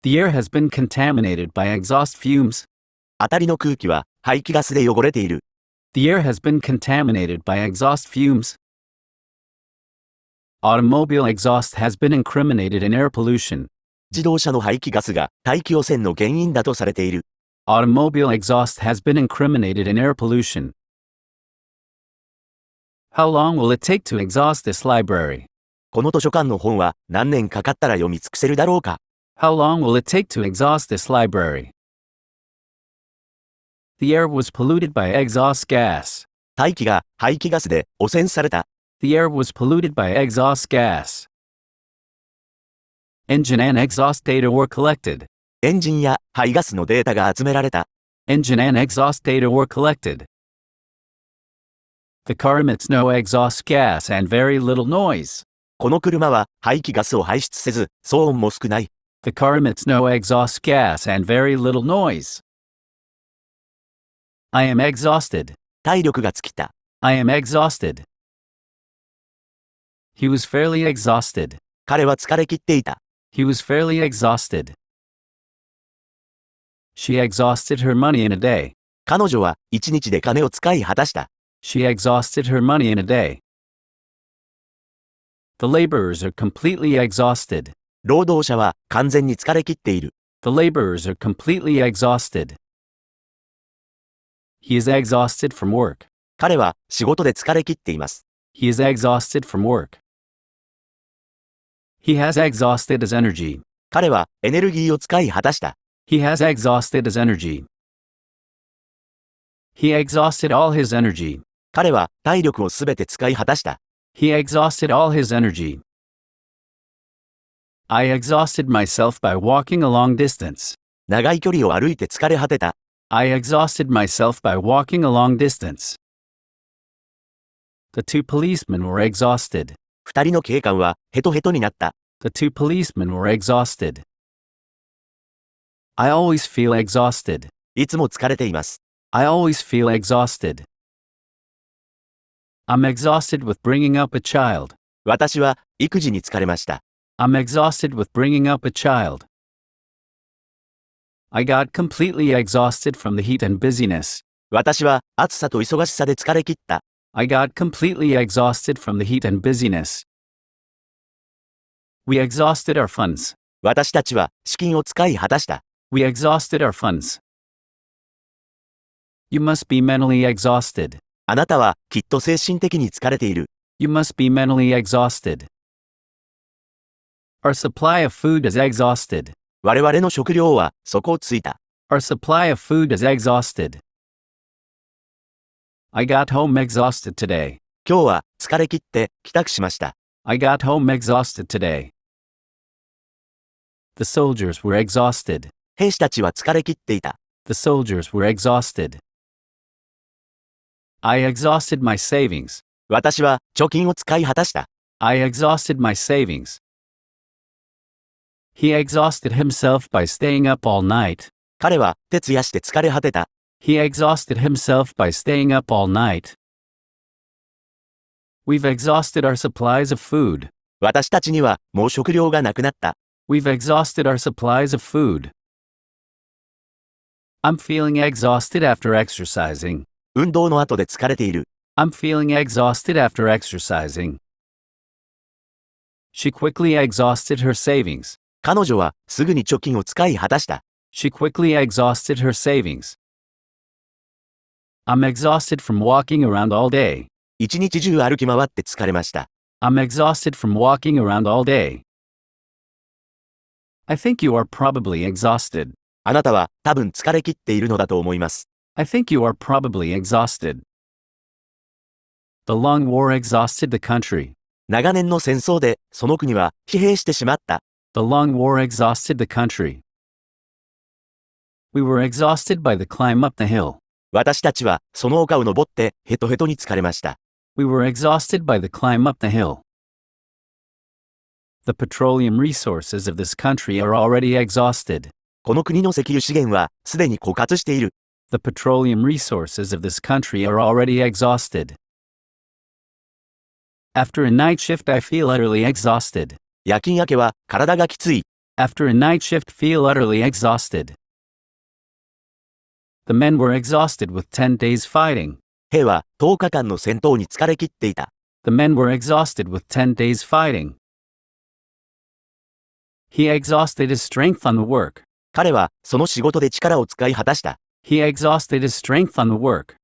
The air has been contaminated by exhaust fumes. 辺りの空気は排気ガスで汚れている。The air has been contaminated by exhaust fumes. Automobile exhaust has been incriminated in air pollution. 自動車の排気ガスが大気汚染の原因だとされている。Automobile exhaust has been incriminated in air pollution. How long will it take to exhaust this library? この図書館の本は何年かかったら読み尽くせるだろうか。How long will it take to exhaust this library? The air was polluted by exhaust gas. 大気が排気ガスで汚染された。The air was polluted by exhaust gas. Engine and exhaust data were collected. エンジンや排ガスのデータが集められた。Engine and exhaust data were collected. The car emits no exhaust gas and very little noise. この車は排気ガスを排出せず、騒音も少ない。The car emits no exhaust gas and very little noise. I am exhausted. 体力が尽きた。I am exhausted. He was fairly exhausted. 彼は疲れ切っていた。He was fairly exhausted. She exhausted her money in a day. 彼女は一日で金を使い果たした。She exhausted her money in a day. The laborers are completely exhausted. 労働者は完全に疲れ切っている。The laborers are completely exhausted. He is exhausted from work. 彼は仕事で疲れ切っています。He is exhausted from work. He has exhausted his energy. 彼はエネルギーを使い果たした。He has exhausted his energy. He exhausted all his energy. 彼は体力をすべて使い果たした。He exhausted all his energy. I exhausted myself by walking a long distance. 長い距離を歩いて疲れ果てた。I exhausted myself by walking a long distance. The two policemen were exhausted. 二人の警官はヘトヘトになった。The two policemen were exhausted. I always feel exhausted. いつも疲れています。I always feel exhausted. I'm exhausted with bringing up a child. 私は育児に疲れました。I'm exhausted with bringing up a child. I got completely exhausted from the heat and busyness. 私は暑さと忙しさで疲れ切った。I got completely exhausted from the heat and busyness. We exhausted our funds. 私たちは資金を使い果たした。We exhausted our funds. You must be mentally exhausted. あなたはきっと精神的に疲れている。You must be mentally exhausted. Our supply of food is exhausted. 我々の食料は底をついた。Our supply of food is exhausted. I got home exhausted today. 今日は疲れ切って帰宅しました。I got home exhausted today. The soldiers were exhausted. 兵士たちは疲れ切っていた。The soldiers were exhausted. I exhausted my savings. 私は貯金を使い果たした。I exhausted my savings. He exhausted himself by staying up all night. 彼は徹夜して疲れ果てた。He exhausted himself by staying up all night. We've exhausted our supplies of food. 私たちにはもう食料がなくなった。We've exhausted our supplies of food. I'm feeling exhausted after exercising. 運動の後で疲れている。I'm feeling exhausted after exercising. She quickly exhausted her savings. 彼女はすぐに貯金を使い果たした。She quickly exhausted her savings. I'm exhausted from walking around all day. 一日中歩き回って疲れました。I'm exhausted from walking around all day. I think you are probably exhausted. あなたは多分疲れ切っているのだと思います。I think you are probably exhausted. The long war exhausted the country. 長年の戦争でその国は疲弊してしまった。The long war exhausted the country. We were exhausted by the climb up the hill. 私たちはその丘を登ってヘトヘトに疲れました。We were exhausted by the climb up the hill. The petroleum resources of this country are already exhausted. この国の石油資源はすでに枯渇している。The petroleum resources of this country are already exhausted. After a night shift I feel utterly exhausted. 夜勤明けは体がきつい。After a night shift, feel utterly exhausted. The men were exhausted with 10 days fighting. 兵は10日間の戦闘に疲れ切っていた。The men were exhausted with 10 days fighting. He exhausted his strength on the work. 彼はその仕事で力を使い果たした。He exhausted his strength on the work.